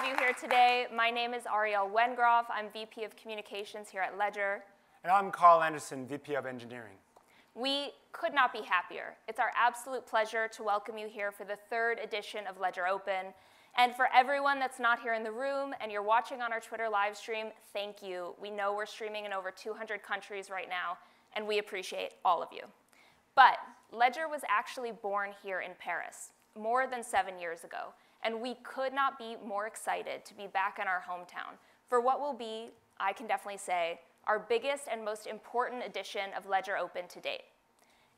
have you here today. My name is Ariel Wengroff. I'm VP of Communications here at Ledger. And I'm Carl Anderson, VP of Engineering. We could not be happier. It's our absolute pleasure to welcome you here for the third edition of Ledger Open. And for everyone that's not here in the room and you're watching on our Twitter live stream, thank you. We know we're streaming in over 200 countries right now, and we appreciate all of you. But Ledger was actually born here in Paris more than 7 years ago, and we could not be more excited to be back in our hometown for what will be, I can definitely say, our biggest and most important edition of Ledger Open to date.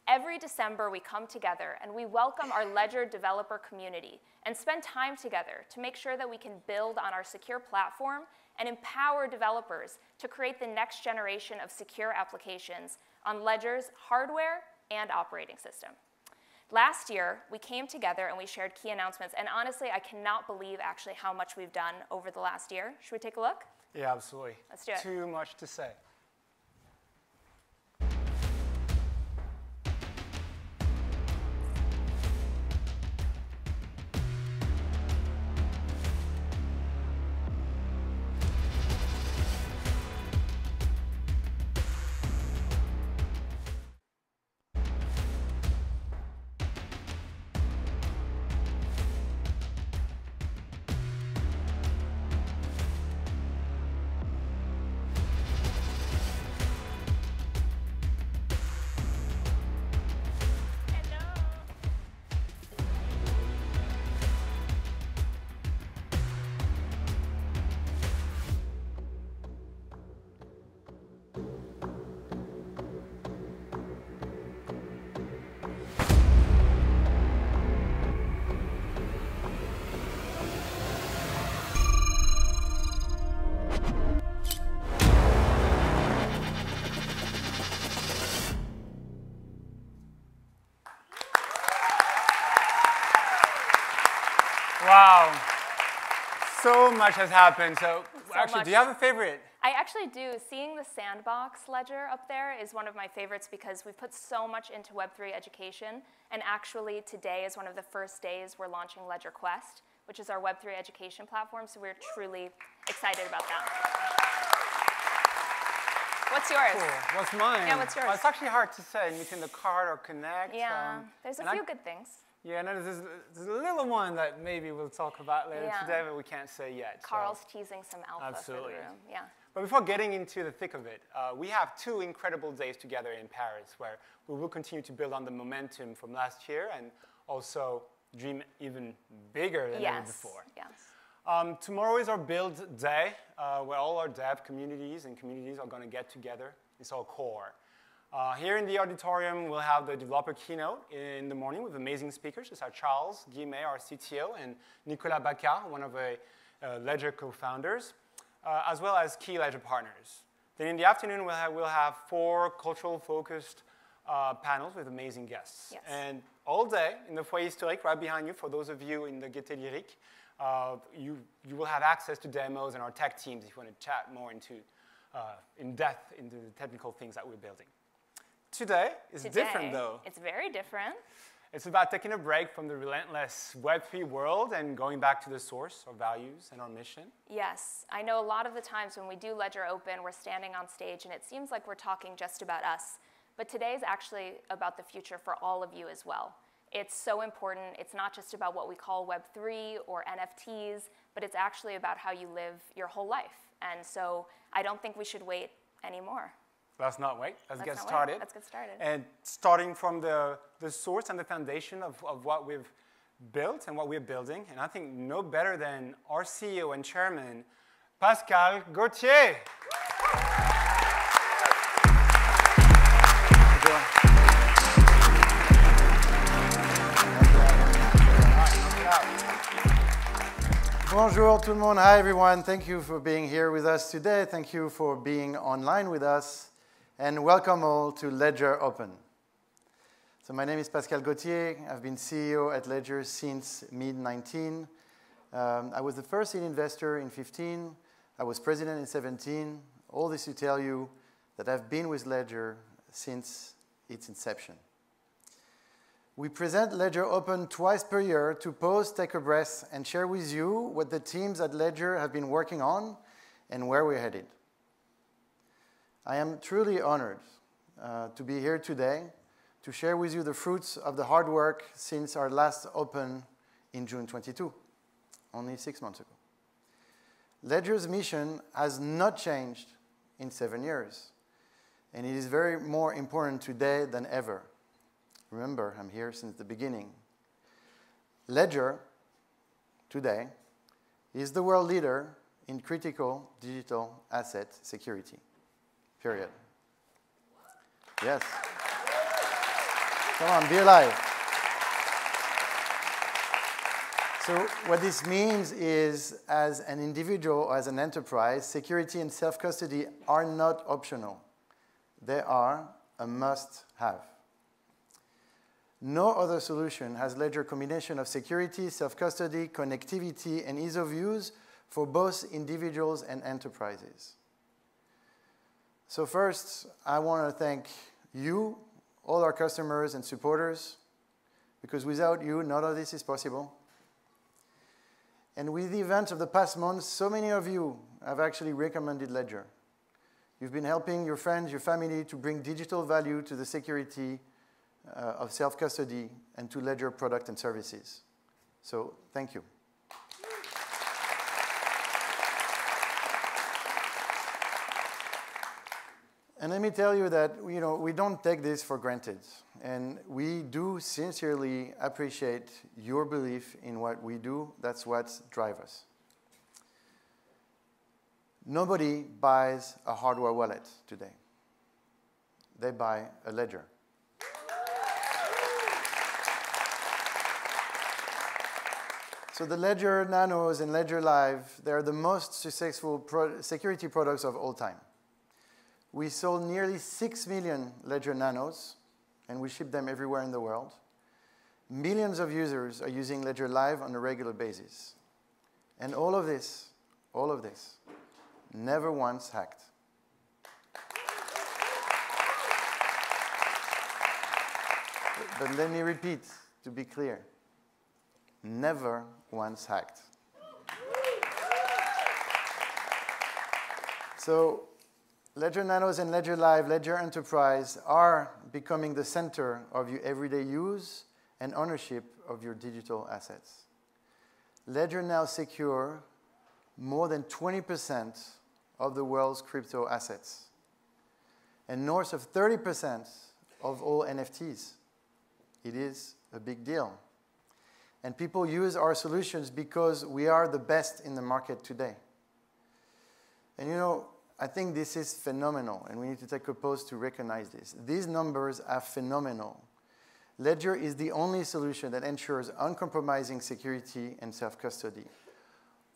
Every December, we come together and we welcome our Ledger developer community and spend time together to make sure that we can build on our secure platform and empower developers to create the next generation of secure applications on Ledger's hardware and operating system. Last year, we came together and we shared key announcements, and honestly, I cannot believe actually how much we've done over the last year. Should we take a look? Yeah, absolutely. Let's do it. Too much to say. Wow, so much has happened. So actually, do you have a favorite? I actually do. Seeing the sandbox ledger up there is one of my favorites because we've put so much into Web3 education. And actually, today is one of the first days we're launching Ledger Quest, which is our Web3 education platform. So we're truly excited about that. What's yours? Cool. What's mine? Yeah, what's yours? Well, it's actually hard to say. Between the card or Connect. Yeah, there's a few good things. Yeah, and there's a little one that maybe we'll talk about later today, but we can't say yet. Carl's teasing some alpha for the room. Yeah. But before getting into the thick of it, we have 2 incredible days together in Paris where we will continue to build on the momentum from last year and also dream even bigger than ever before. Yes. Tomorrow is our build day where all our dev communities are going to get together. It's our core. Here in the auditorium, we'll have the developer keynote in the morning with amazing speakers. It's Charles Guillemet, our CTO, and Nicolas Baccar, one of the Ledger co-founders, as well as key Ledger partners. Then in the afternoon, we'll have 4 cultural-focused panels with amazing guests. Yes. And all day in the foyer historique, right behind you, for those of you in the Gaieté Lyrique, you will have access to demos and our tech teams if you want to chat more in depth into the technical things that we're building. Today is different, though. It's very different. It's about taking a break from the relentless Web3 world and going back to the source, our values, and our mission. Yes. I know a lot of the times when we do Ledger Open, we're standing on stage, and it seems like we're talking just about us. But today is actually about the future for all of you as well. It's so important. It's not just about what we call Web3 or NFTs, but it's actually about how you live your whole life. And so I don't think we should wait anymore. Let's not wait. Let's get started. Let's get started. And starting from the source and the foundation of what we've built and what we're building, and I think no better than our CEO and chairman, Pascal Gauthier. Bonjour tout le monde. Hi everyone. Thank you for being here with us today. Thank you for being online with us. And welcome all to Ledger Open. So my name is Pascal Gauthier. I've been CEO at Ledger since mid-19. I was the first seed investor in 15. I was president in 17. All this to tell you that I've been with Ledger since its inception. We present Ledger Open twice per year to pause, take a breath, and share with you what the teams at Ledger have been working on and where we're headed. I am truly honored to be here today to share with you the fruits of the hard work since our last Open in June 22, only 6 months ago. Ledger's mission has not changed in 7 years, and it is very more important today than ever. Remember, I'm here since the beginning. Ledger, today, is the world leader in critical digital asset security, period. Yes. Come on, be alive. So what this means is, as an individual or as an enterprise, security and self-custody are not optional. They are a must-have. No other solution has Ledger combination of security, self-custody, connectivity, and ease of use for both individuals and enterprises. So first, I want to thank you, all our customers and supporters, because without you, none of this is possible. And with the events of the past months, so many of you have actually recommended Ledger. You've been helping your friends, your family to bring digital value to the security of self-custody and to Ledger product and services. So thank you. And let me tell you that we don't take this for granted. And we do sincerely appreciate your belief in what we do. That's what drives us. Nobody buys a hardware wallet today. They buy a ledger. So the Ledger Nanos and Ledger Live, they're the most successful security products of all time. We sold nearly 6 million Ledger Nanos, and we ship them everywhere in the world. Millions of users are using Ledger Live on a regular basis. And all of this, never once hacked. But let me repeat, to be clear. Never once hacked. So Ledger Nanos and Ledger Live, Ledger Enterprise are becoming the center of your everyday use and ownership of your digital assets. Ledger now secure more than 20% of the world's crypto assets and north of 30% of all NFTs. It is a big deal. And people use our solutions because we are the best in the market today. And I think this is phenomenal, and we need to take a pause to recognize this. These numbers are phenomenal. Ledger is the only solution that ensures uncompromising security and self-custody.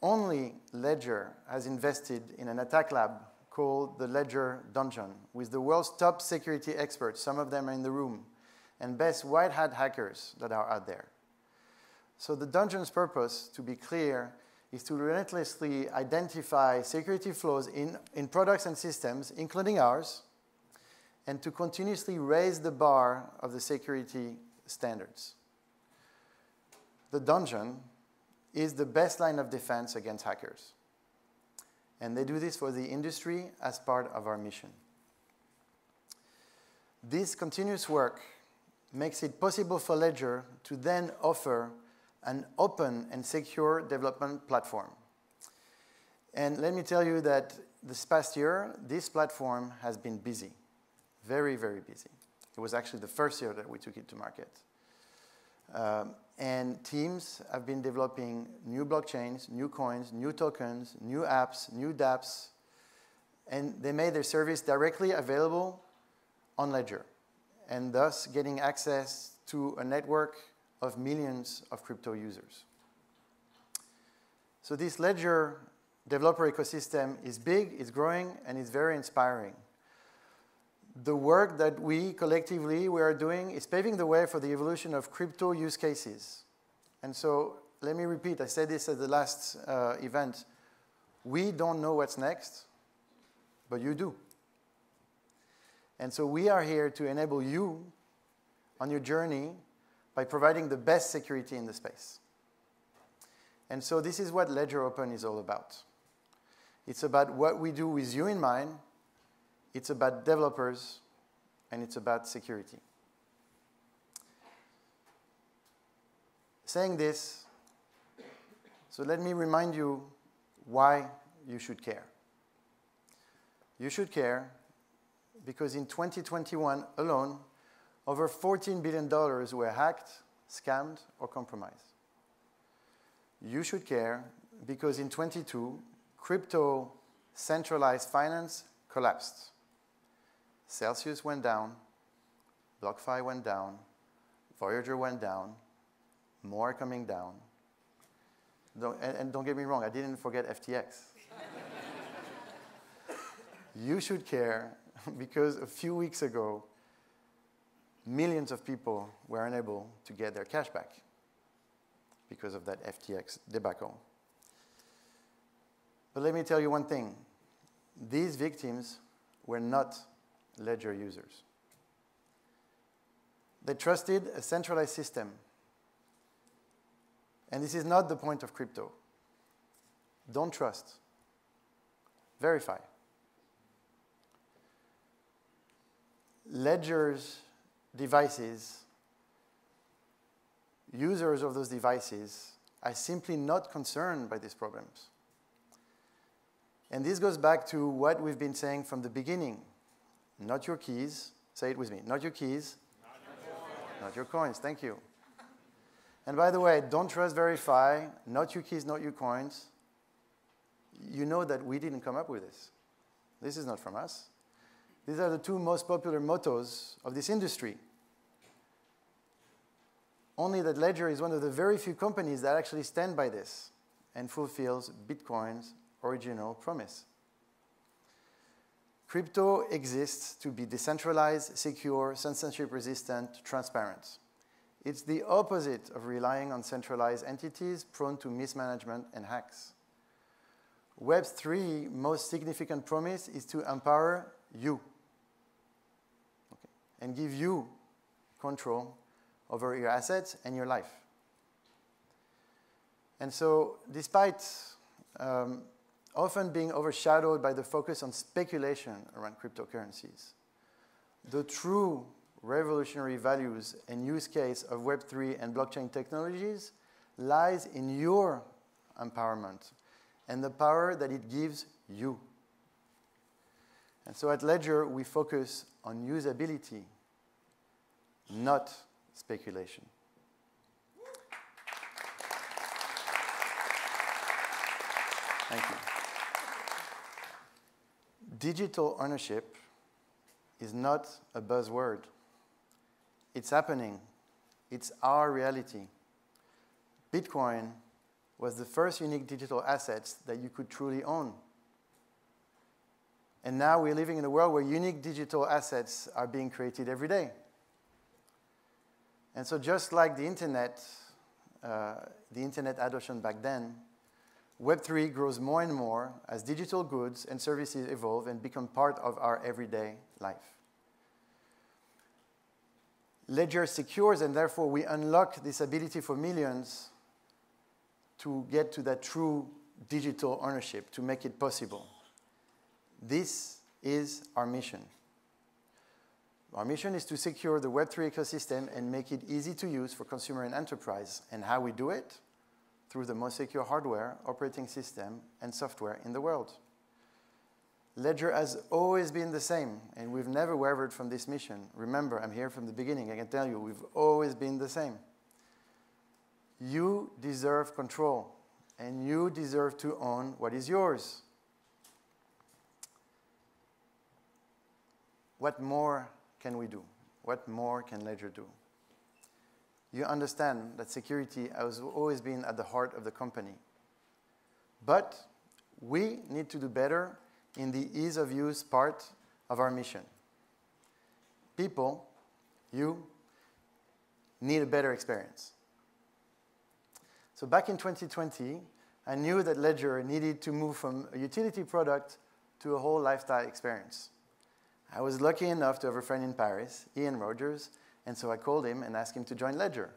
Only Ledger has invested in an attack lab called the Ledger Dungeon with the world's top security experts, some of them are in the room, and best white hat hackers that are out there. So the Dungeon's purpose, to be clear, is to relentlessly identify security flaws in products and systems, including ours, and to continuously raise the bar of the security standards. The Dungeon is the best line of defense against hackers. And they do this for the industry as part of our mission. This continuous work makes it possible for Ledger to then offer an open and secure development platform. And let me tell you that this past year, this platform has been busy, very, very busy. It was actually the first year that we took it to market. And teams have been developing new blockchains, new coins, new tokens, new apps, new dApps, and they made their service directly available on Ledger, and thus getting access to a network of millions of crypto users. So this Ledger developer ecosystem is big, it's growing, and it's very inspiring. The work that we collectively are doing is paving the way for the evolution of crypto use cases. And so let me repeat, I said this at the last event. We don't know what's next, but you do. And so we are here to enable you on your journey by providing the best security in the space. And so this is what Ledger Open is all about. It's about what we do with you in mind, it's about developers, and it's about security. Saying this, so let me remind you why you should care. You should care because in 2021 alone, over $14 billion were hacked, scammed, or compromised. You should care because in 2022, crypto centralized finance collapsed. Celsius went down, BlockFi went down, Voyager went down, more are coming down. And don't get me wrong, I didn't forget FTX. You should care because a few weeks ago, millions of people were unable to get their cash back because of that FTX debacle. But let me tell you one thing. These victims were not Ledger users. They trusted a centralized system. And this is not the point of crypto. Don't trust. Verify. Ledger's devices, users of those devices, are simply not concerned by these problems. And this goes back to what we've been saying from the beginning. Not your keys. Say it with me. Not your keys. Not your coins. Thank you. And by the way, don't trust verify. Not your keys, not your coins. You know that we didn't come up with this. This is not from us. These are the two most popular mottos of this industry. Only that Ledger is one of the very few companies that actually stand by this and fulfills Bitcoin's original promise. Crypto exists to be decentralized, secure, censorship-resistant, transparent. It's the opposite of relying on centralized entities prone to mismanagement and hacks. Web's 3 most significant promise is to empower you and give you control over your assets and your life. And so despite often being overshadowed by the focus on speculation around cryptocurrencies, the true revolutionary values and use case of Web3 and blockchain technologies lies in your empowerment and the power that it gives you. And so at Ledger, we focus on usability, not speculation. Thank you. Digital ownership is not a buzzword. It's happening. It's our reality. Bitcoin was the first unique digital asset that you could truly own. And now we're living in a world where unique digital assets are being created every day. And so just like the internet adoption back then, Web3 grows more and more as digital goods and services evolve and become part of our everyday life. Ledger secures, and therefore we unlock this ability for millions to get to that true digital ownership, to make it possible. This is our mission. Our mission is to secure the Web3 ecosystem and make it easy to use for consumer and enterprise. And how we do it? Through the most secure hardware, operating system, and software in the world. Ledger has always been the same, and we've never wavered from this mission. Remember, I'm here from the beginning. I can tell you, we've always been the same. You deserve control, and you deserve to own what is yours. What more can we do? What more can Ledger do? You understand that security has always been at the heart of the company. But we need to do better in the ease of use part of our mission. People, you, need a better experience. So back in 2020, I knew that Ledger needed to move from a utility product to a whole lifestyle experience. I was lucky enough to have a friend in Paris, Ian Rogers, and so I called him and asked him to join Ledger.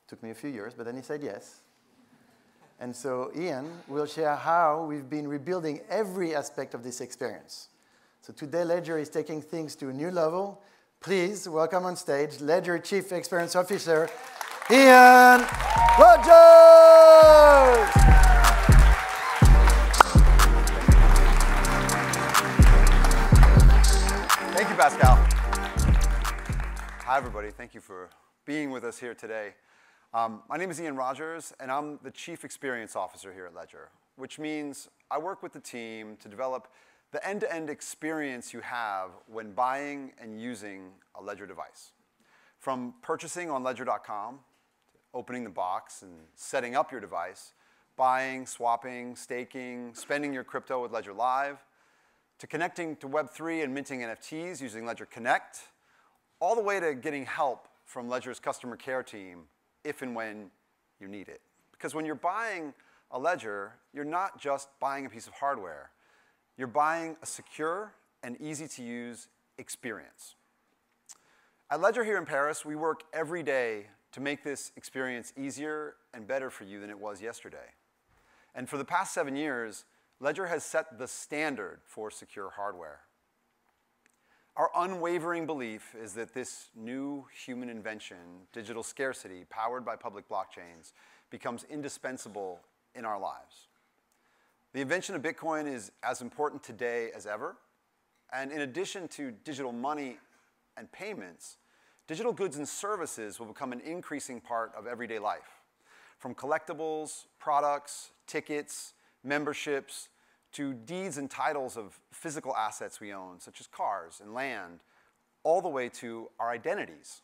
Took me a few years, but then he said yes. And so Ian will share how we've been rebuilding every aspect of this experience. So today, Ledger is taking things to a new level. Please welcome on stage Ledger Chief Experience Officer, Ian Rogers! Thank you, Pascal. Hi, everybody. Thank you for being with us here today. My name is Ian Rogers, and I'm the Chief Experience Officer here at Ledger, which means I work with the team to develop the end-to-end experience you have when buying and using a Ledger device. From purchasing on ledger.com, opening the box and setting up your device, buying, swapping, staking, spending your crypto with Ledger Live, to connecting to Web3 and minting NFTs using Ledger Connect, all the way to getting help from Ledger's customer care team if and when you need it. Because when you're buying a Ledger, you're not just buying a piece of hardware. You're buying a secure and easy-to-use experience. At Ledger here in Paris, we work every day to make this experience easier and better for you than it was yesterday. And for the past 7 years, Ledger has set the standard for secure hardware. Our unwavering belief is that this new human invention, digital scarcity, powered by public blockchains, becomes indispensable in our lives. The invention of Bitcoin is as important today as ever. And in addition to digital money and payments, digital goods and services will become an increasing part of everyday life. From collectibles, products, tickets, memberships, to deeds and titles of physical assets we own, such as cars and land, all the way to our identities.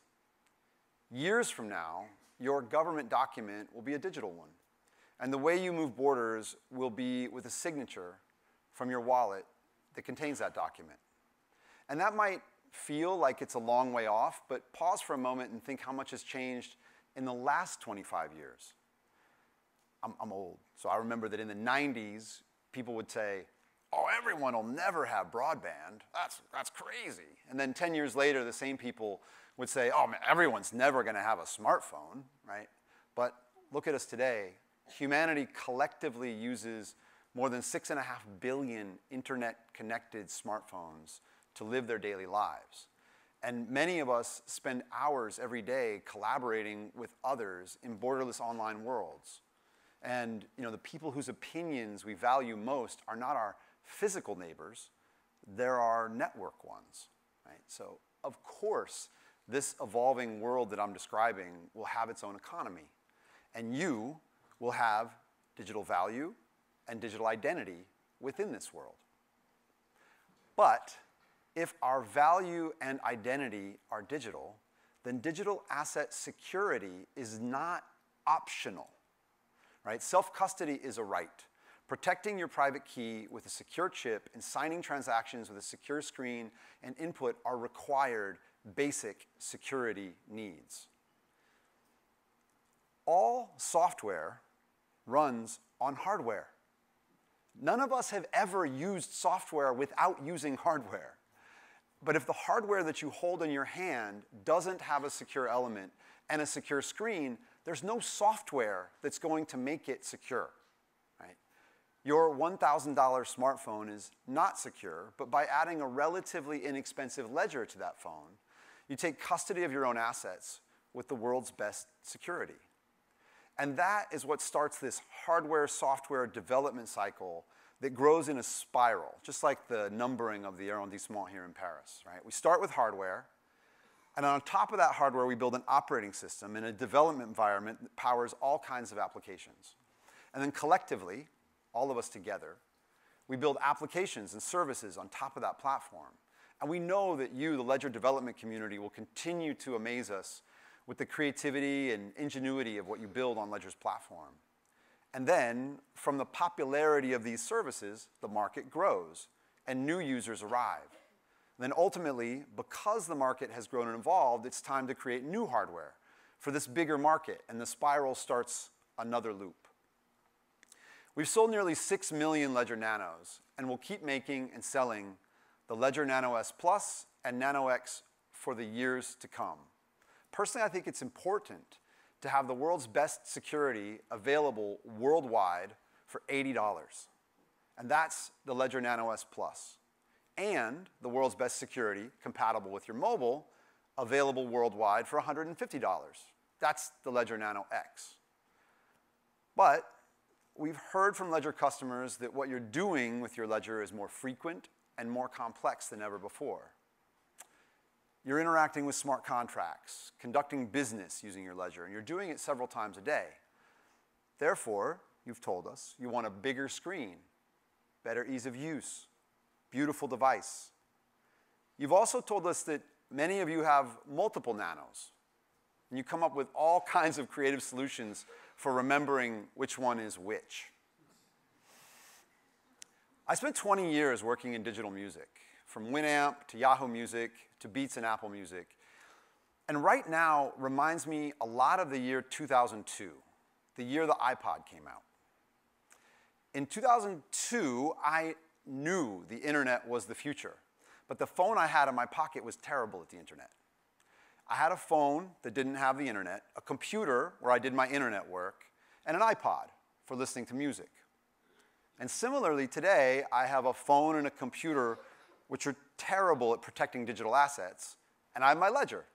Years from now, your government document will be a digital one, and the way you move borders will be with a signature from your wallet that contains that document. And that might feel like it's a long way off, but pause for a moment and think how much has changed in the last 25 years. I'm old, so I remember that in the 90s, people would say, oh, everyone will never have broadband. That's crazy. And then 10 years later, the same people would say, oh, man, everyone's never going to have a smartphone, right? But look at us today. Humanity collectively uses more than 6.5 billion internet-connected smartphones to live their daily lives. And many of us spend hours every day collaborating with others in borderless online worlds. And the people whose opinions we value most are not our physical neighbors, they're our network ones. Right? So, of course, this evolving world that I'm describing will have its own economy. And you will have digital value and digital identity within this world. But if our value and identity are digital, then digital asset security is not optional. Right? Self-custody is a right. Protecting your private key with a secure chip and signing transactions with a secure screen and input are required basic security needs. All software runs on hardware. None of us have ever used software without using hardware. But if the hardware that you hold in your hand doesn't have a secure element and a secure screen, there's no software that's going to make it secure. Right? Your $1,000 smartphone is not secure, but by adding a relatively inexpensive ledger to that phone, you take custody of your own assets with the world's best security. And that is what starts this hardware-software development cycle that grows in a spiral, just like the numbering of the arrondissement here in Paris. Right? We start with hardware, and on top of that hardware, we build an operating system and a development environment that powers all kinds of applications. And then collectively, all of us together, we build applications and services on top of that platform. And we know that you, the Ledger development community, will continue to amaze us with the creativity and ingenuity of what you build on Ledger's platform. And then, from the popularity of these services, the market grows and new users arrive. Then ultimately, because the market has grown and evolved, it's time to create new hardware for this bigger market, and the spiral starts another loop. We've sold nearly 6 million Ledger Nanos, and we'll keep making and selling the Ledger Nano S Plus and Nano X for the years to come. Personally, I think it's important to have the world's best security available worldwide for $80. And that's the Ledger Nano S Plus. And the world's best security, compatible with your mobile, available worldwide for $150. That's the Ledger Nano X. But we've heard from Ledger customers that what you're doing with your Ledger is more frequent and more complex than ever before. You're interacting with smart contracts, conducting business using your Ledger, and you're doing it several times a day. Therefore, you've told us, you want a bigger screen, better ease of use, beautiful device. You've also told us that many of you have multiple Nanos, and you come up with all kinds of creative solutions for remembering which one is which. I spent 20 years working in digital music, from Winamp to Yahoo Music to Beats and Apple Music. And right now reminds me a lot of the year 2002, the year the iPod came out. In 2002, I knew the internet was the future, but the phone I had in my pocket was terrible at the internet. I had a phone that didn't have the internet, a computer where I did my internet work, and an iPod for listening to music. And similarly, today, I have a phone and a computer which are terrible at protecting digital assets, and I have my Ledger.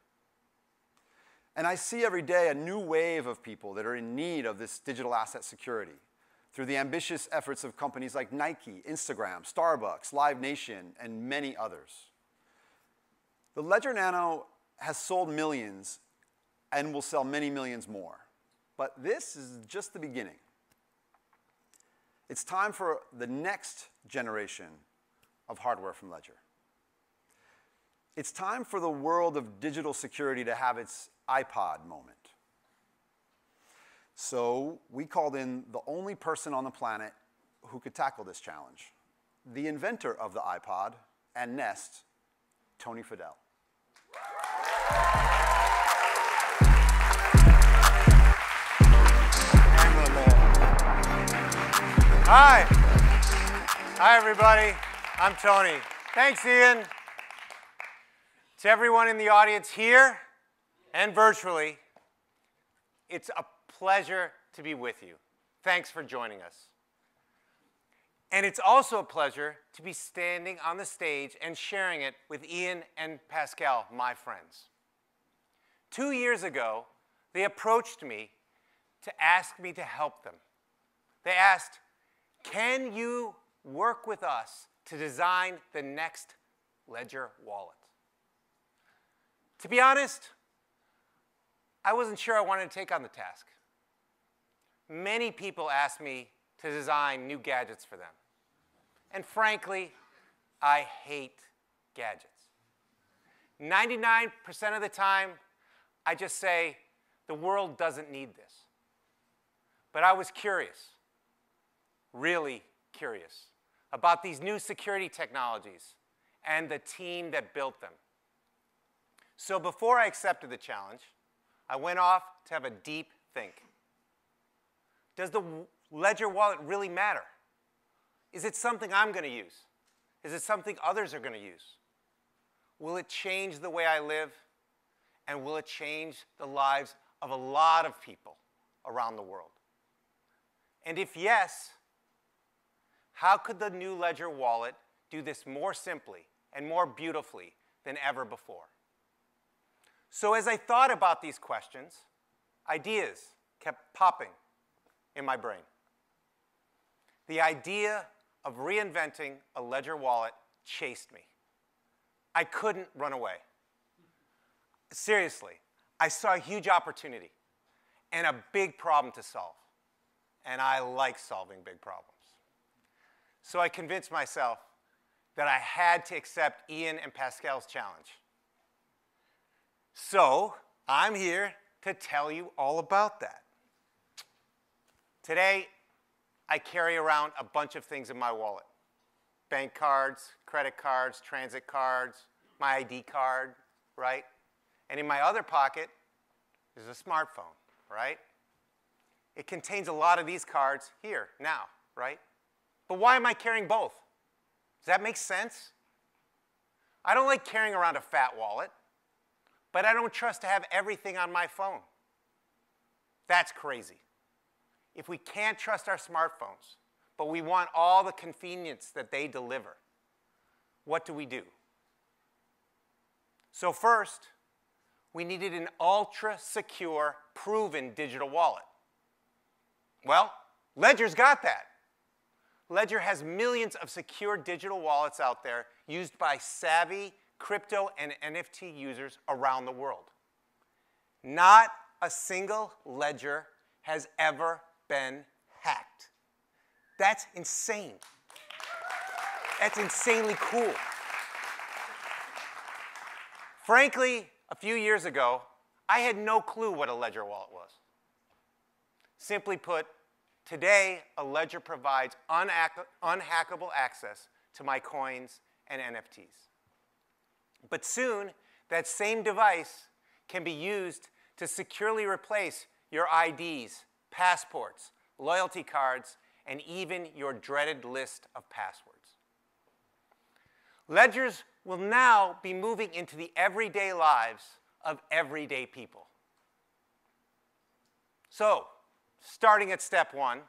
And I see every day a new wave of people that are in need of this digital asset security through the ambitious efforts of companies like Nike, Instagram, Starbucks, Live Nation, and many others. The Ledger Nano has sold millions and will sell many millions more. But this is just the beginning. It's time for the next generation of hardware from Ledger. It's time for the world of digital security to have its iPod moment. So we called in the only person on the planet who could tackle this challenge, the inventor of the iPod and Nest, Tony Fadell. Hi. Hi, everybody. I'm Tony. Thanks, Ian. To everyone in the audience here and virtually, it's a pleasure to be with you. Thanks for joining us. And it's also a pleasure to be standing on the stage and sharing it with Ian and Pascal, my friends. 2 years ago, they approached me to ask me to help them. They asked, can you work with us to design the next Ledger wallet? To be honest, I wasn't sure I wanted to take on the task. Many people asked me to design new gadgets for them. And frankly, I hate gadgets. 99% of the time, I just say, the world doesn't need this. But I was curious, really curious, about these new security technologies and the team that built them. So before I accepted the challenge, I went off to have a deep think. Does the Ledger wallet really matter? Is it something I'm going to use? Is it something others are going to use? Will it change the way I live? And will it change the lives of a lot of people around the world? And if yes, how could the new Ledger wallet do this more simply and more beautifully than ever before? So as I thought about these questions, ideas kept popping in my brain. The idea of reinventing a Ledger wallet chased me. I couldn't run away. Seriously, I saw a huge opportunity and a big problem to solve. And I like solving big problems. So I convinced myself that I had to accept Ian and Pascal's challenge. So I'm here to tell you all about that. Today, I carry around a bunch of things in my wallet. Bank cards, credit cards, transit cards, my ID card, right? And in my other pocket is a smartphone, right? It contains a lot of these cards here, now, right? But why am I carrying both? Does that make sense? I don't like carrying around a fat wallet, but I don't trust to have everything on my phone. That's crazy. If we can't trust our smartphones, but we want all the convenience that they deliver, what do we do? So first, we needed an ultra-secure, proven digital wallet. Well, Ledger's got that. Ledger has millions of secure digital wallets out there used by savvy crypto and NFT users around the world. Not a single Ledger has ever been hacked. That's insane. That's insanely cool. Frankly, a few years ago, I had no clue what a Ledger wallet was. Simply put, today, a Ledger provides unhackable access to my coins and NFTs. But soon, that same device can be used to securely replace your IDs, passports, loyalty cards, and even your dreaded list of passwords. Ledgers will now be moving into the everyday lives of everyday people. So, starting at step one,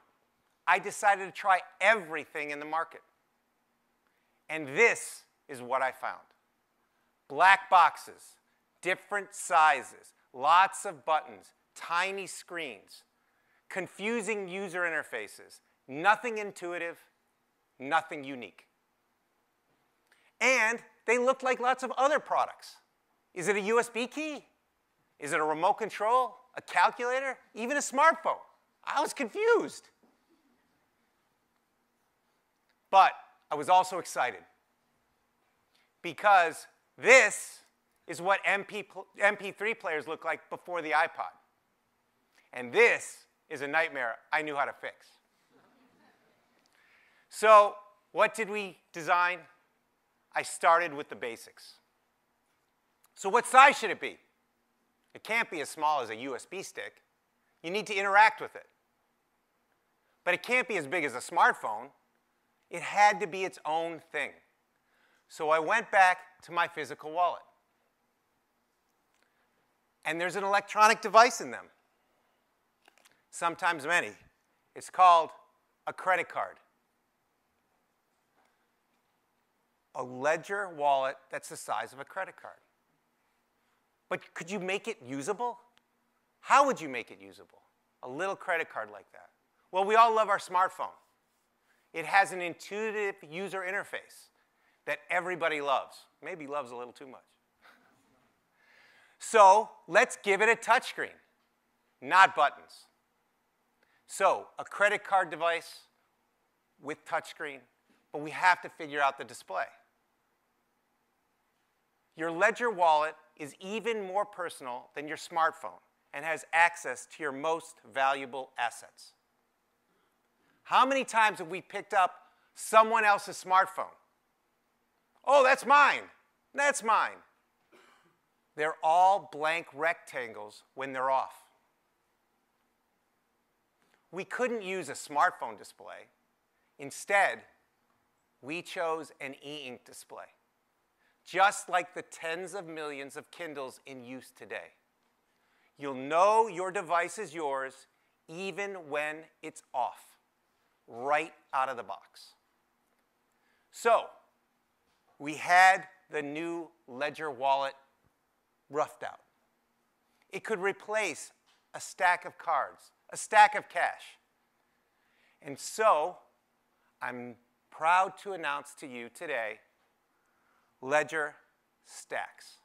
I decided to try everything in the market. And this is what I found. Black boxes, different sizes, lots of buttons, tiny screens, confusing user interfaces, nothing intuitive, nothing unique. And they looked like lots of other products. Is it a USB key? Is it a remote control? A calculator? Even a smartphone? I was confused. But I was also excited because this is what MP3 players look like before the iPod. And this is a nightmare I knew how to fix. So what did we design? I started with the basics. So what size should it be? It can't be as small as a USB stick. You need to interact with it. But it can't be as big as a smartphone. It had to be its own thing. So I went back to my physical wallet. And there's an electronic device in them. Sometimes many. It's called a credit card. A Ledger wallet that's the size of a credit card. But could you make it usable? How would you make it usable? A little credit card like that. Well, we all love our smartphone. It has an intuitive user interface that everybody loves. Maybe loves a little too much. So let's give it a touchscreen, not buttons. So a credit card device with touchscreen, but we have to figure out the display. Your Ledger wallet is even more personal than your smartphone and has access to your most valuable assets. How many times have we picked up someone else's smartphone? Oh, that's mine. That's mine. They're all blank rectangles when they're off. We couldn't use a smartphone display. Instead, we chose an e-ink display, just like the tens of millions of Kindles in use today. You'll know your device is yours even when it's off, right out of the box. So, we had the new Ledger wallet roughed out. It could replace a stack of cards, a stack of cash. And so, I'm proud to announce to you today, Ledger Stax.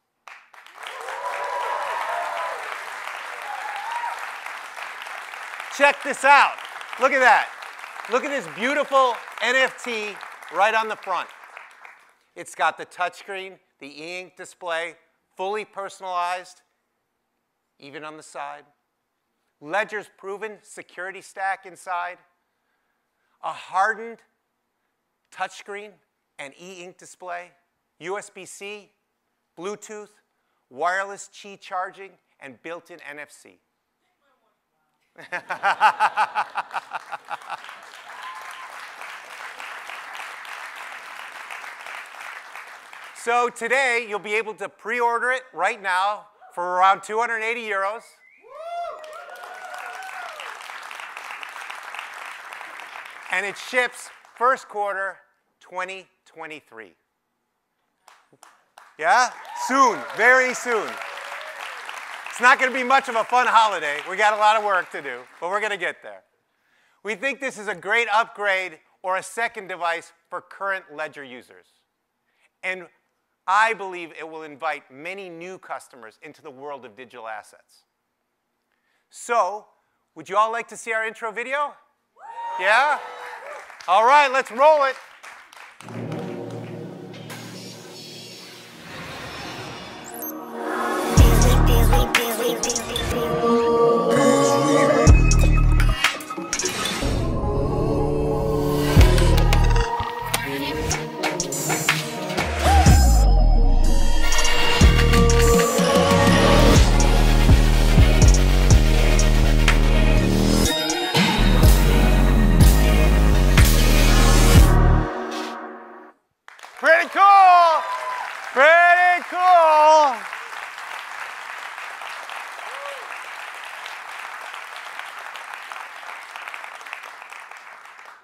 Check this out. Look at that. Look at this beautiful NFT right on the front. It's got the touchscreen, the e-ink display, fully personalized, even on the side. Ledger's proven security stack inside, a hardened touchscreen and e-ink display, USB-C, Bluetooth, wireless Qi charging, and built-in NFC. So today, you'll be able to pre-order it right now for around 280 euros. And it ships first quarter 2023. Yeah? Soon, very soon. It's not going to be much of a fun holiday. We got a lot of work to do, but we're going to get there. We think this is a great upgrade or a second device for current Ledger users. And I believe it will invite many new customers into the world of digital assets. So, would you all like to see our intro video? Yeah? All right, let's roll it. Pretty cool! Pretty cool!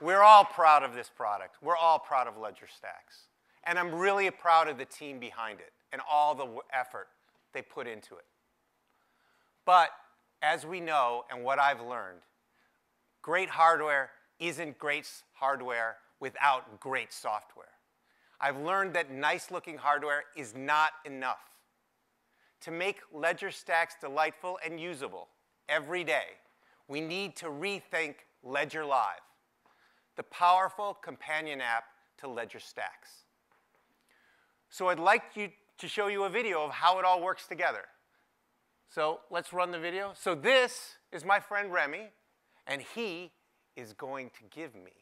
We're all proud of this product. We're all proud of Ledger Stax. And I'm really proud of the team behind it and all the effort they put into it. But as we know, and what I've learned, great hardware isn't great hardware without great software. I've learned that nice-looking hardware is not enough. To make Ledger Stax delightful and usable every day, we need to rethink Ledger Live, the powerful companion app to Ledger Stax. So I'd like to show you a video of how it all works together. So let's run the video. So this is my friend Remy, and he is going to give me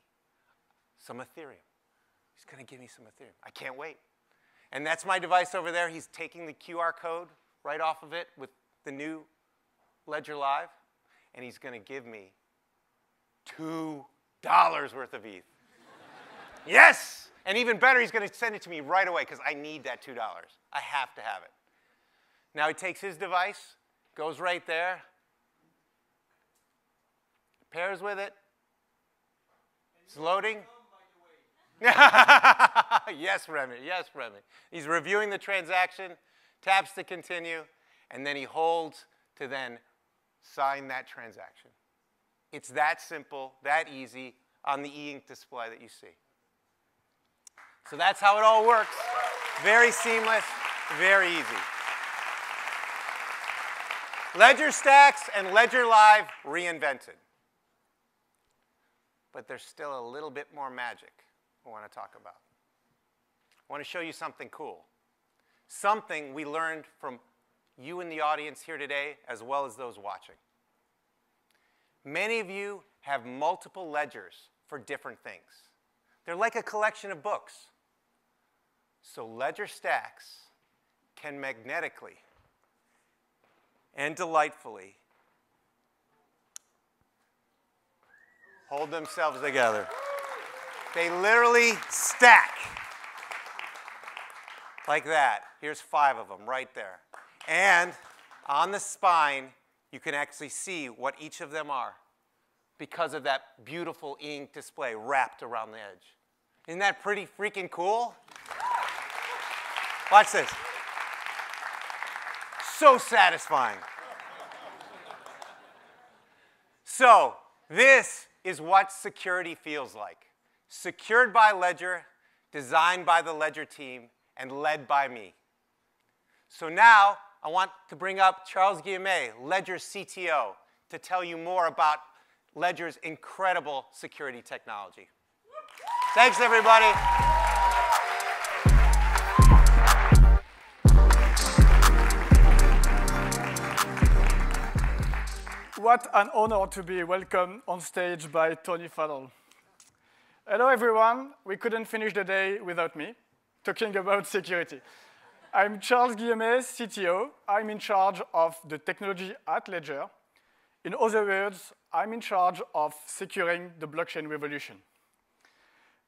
some Ethereum. He's going to give me some Ethereum. I can't wait. And that's my device over there. He's taking the QR code right off of it with the new Ledger Live, and he's going to give me $2 worth of ETH. Yes! And even better, he's going to send it to me right away because I need that $2. I have to have it. Now he takes his device, goes right there, pairs with it. It's loading. Yes, Remy. Yes, Remy. He's reviewing the transaction, taps to continue, and then he holds to then sign that transaction. It's that simple, that easy on the e-ink display that you see. So that's how it all works. Very seamless, very easy. Ledger Stax and Ledger Live reinvented. But there's still a little bit more magic I want to talk about. I want to show you something cool. Something we learned from you in the audience here today, as well as those watching. Many of you have multiple ledgers for different things. They're like a collection of books. So Ledger Stax can magnetically and delightfully hold themselves together. They literally stack like that. Here's 5 of them right there. And on the spine, you can actually see what each of them are because of that beautiful ink display wrapped around the edge. Isn't that pretty freaking cool? Watch this. So satisfying. So this is what security feels like. Secured by Ledger, designed by the Ledger team, and led by me. So now I want to bring up Charles Guillemet, Ledger's CTO, to tell you more about Ledger's incredible security technology. Thanks, everybody. What an honor to be welcomed on stage by Tony Fadell. Hello, everyone. We couldn't finish the day without me talking about security. I'm Charles Guillemet, CTO. I'm in charge of the technology at Ledger. In other words, I'm in charge of securing the blockchain revolution.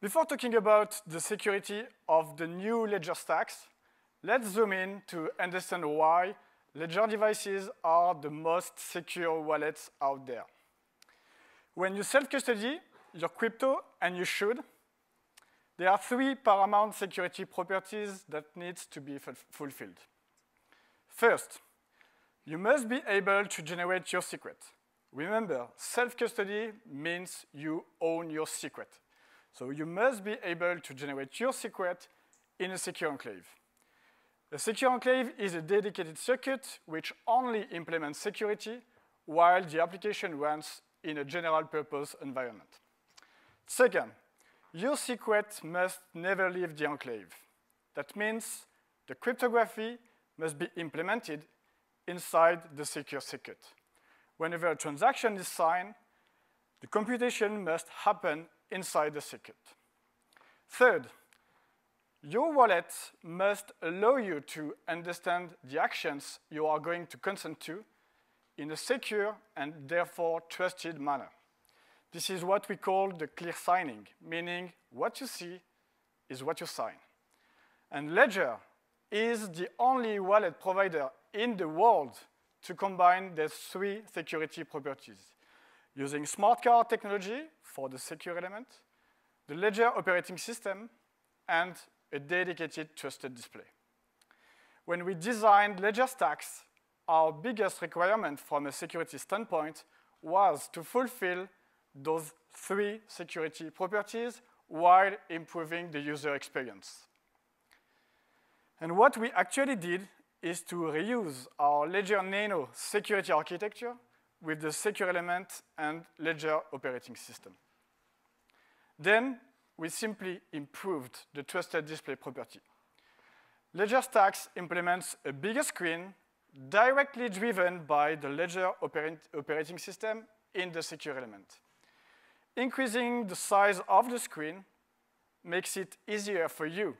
Before talking about the security of the new Ledger Stax, let's zoom in to understand why Ledger devices are the most secure wallets out there. When you self-custody, your crypto, and you should, there are 3 paramount security properties that need to be fulfilled. First, you must be able to generate your secret. Remember, self-custody means you own your secret. So you must be able to generate your secret in a secure enclave. A secure enclave is a dedicated circuit which only implements security while the application runs in a general-purpose environment. Second, your secret must never leave the enclave. That means the cryptography must be implemented inside the secure circuit. Whenever a transaction is signed, the computation must happen inside the circuit. Third, your wallet must allow you to understand the actions you are going to consent to in a secure and therefore trusted manner. This is what we call the clear signing, meaning what you see is what you sign. And Ledger is the only wallet provider in the world to combine these 3 security properties, using smart card technology for the secure element, the Ledger operating system, and a dedicated trusted display. When we designed Ledger Stax, our biggest requirement from a security standpoint was to fulfill those 3 security properties while improving the user experience. And what we actually did is to reuse our Ledger Nano security architecture with the secure element and Ledger operating system. Then we simply improved the trusted display property. Ledger Stax implements a bigger screen directly driven by the Ledger operating system in the secure element. Increasing the size of the screen makes it easier for you,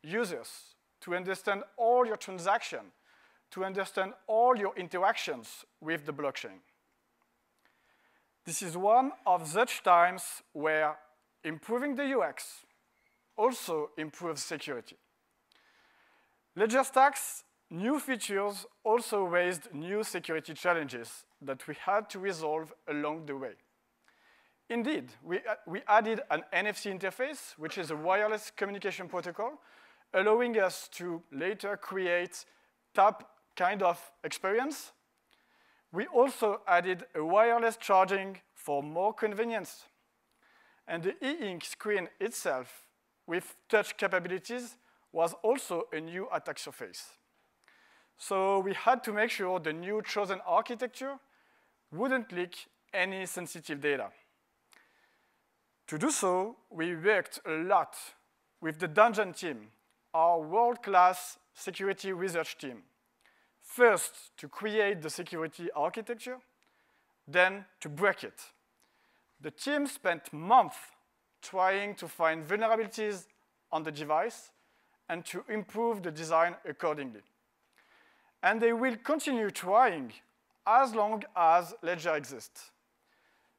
users, to understand all your transactions, to understand all your interactions with the blockchain. This is one of such times where improving the UX also improves security. Ledger Stax new features also raised new security challenges that we had to resolve along the way. Indeed, we added an NFC interface, which is a wireless communication protocol, allowing us to later create tap kind of experience. We also added a wireless charging for more convenience. And the e-ink screen itself, with touch capabilities, was also a new attack surface. So we had to make sure the new chosen architecture wouldn't leak any sensitive data. To do so, we worked a lot with the Tangem team, our world-class security research team. First, to create the security architecture, then to break it. The team spent months trying to find vulnerabilities on the device and to improve the design accordingly. And they will continue trying as long as Ledger exists.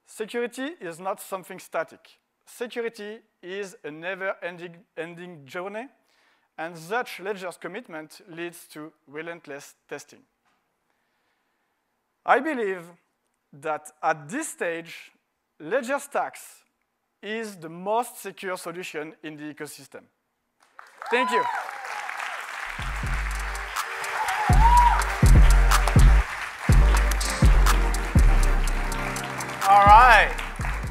Security is not something static. Security is a never-ending journey, and such Ledger's commitment leads to relentless testing. I believe that at this stage, Ledger Stax is the most secure solution in the ecosystem. Thank you. All right.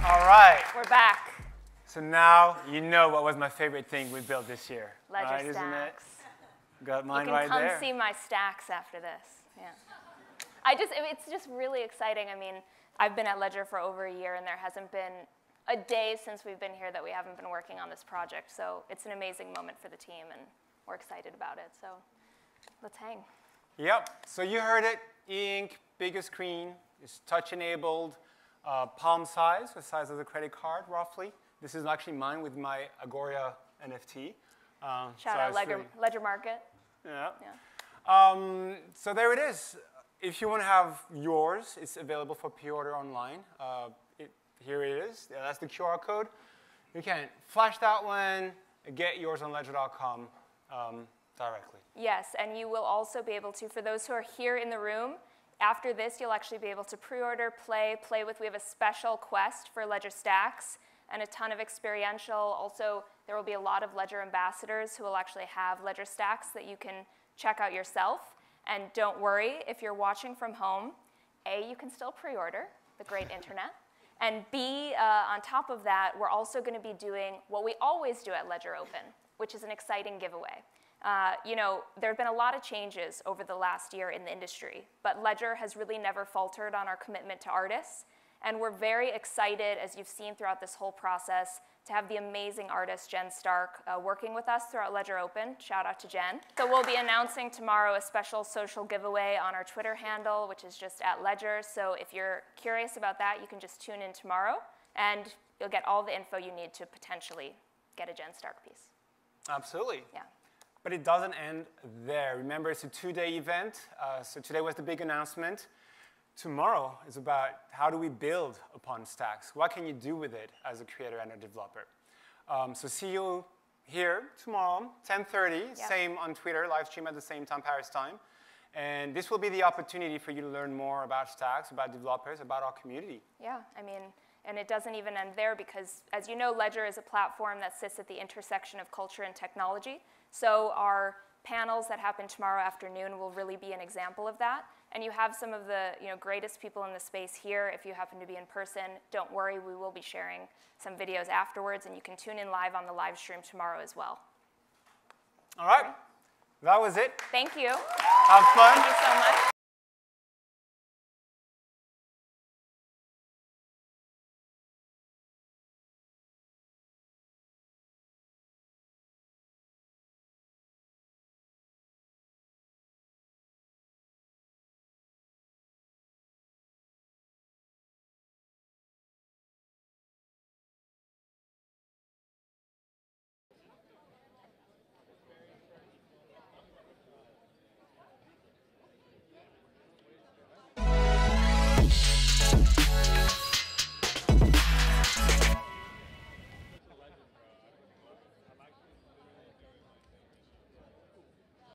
All right. We're back. So now you know what was my favorite thing we built this year. Ledger right, Stax. isn't it? Got mine You right can there. come see my stacks after this. Yeah. It's just really exciting. I mean, I've been at Ledger for over a year, and there hasn't been a day since we've been here that we haven't been working on this project. So it's an amazing moment for the team, and we're excited about it. So let's hang. Yep. So you heard it. E-ink, bigger screen, it's touch-enabled, palm size, the size of the credit card, roughly. This is actually mine with my Agoria NFT. Shout out Ledger Market. Yeah. Yeah. So there it is. If you want to have yours, it's available for pre-order online. Here it is. Yeah, that's the QR code. You can flash that one, get yours on ledger.com directly. Yes, and you will also be able to, for those who are here in the room, after this, you'll actually be able to pre-order, play with. We have a special quest for Ledger Stax and a ton of experiential. Also, there will be a lot of Ledger ambassadors who will actually have Ledger stacks that you can check out yourself. And don't worry, if you're watching from home, A, you can still pre-order, the great internet. And B, on top of that, we're also going to be doing what we always do at Ledger Open, which is an exciting giveaway. There have been a lot of changes over the last year in the industry, but Ledger has really never faltered on our commitment to artists. And we're very excited, as you've seen throughout this whole process, to have the amazing artist Jen Stark working with us throughout Ledger Open. Shout out to Jen. So we'll be announcing tomorrow a special social giveaway on our Twitter handle, which is just @Ledger. So if you're curious about that, you can just tune in tomorrow, and you'll get all the info you need to potentially get a Jen Stark piece. Absolutely. Yeah. But it doesn't end there. Remember, it's a 2-day event. So today was the big announcement. Tomorrow is about how do we build upon Stax? What can you do with it as a creator and a developer? So see you here tomorrow, 10:30, same on Twitter, live stream at the same time, Paris time. And this will be the opportunity for you to learn more about Stax, about developers, about our community. Yeah, and it doesn't even end there because, as you know, Ledger is a platform that sits at the intersection of culture and technology. So our panels that happen tomorrow afternoon will really be an example of that. And you have some of the greatest people in the space here. If you happen to be in person, don't worry, we will be sharing some videos afterwards, and you can tune in live on the live stream tomorrow as well. All right, that was it. Thank you. Have fun. Thank you so much.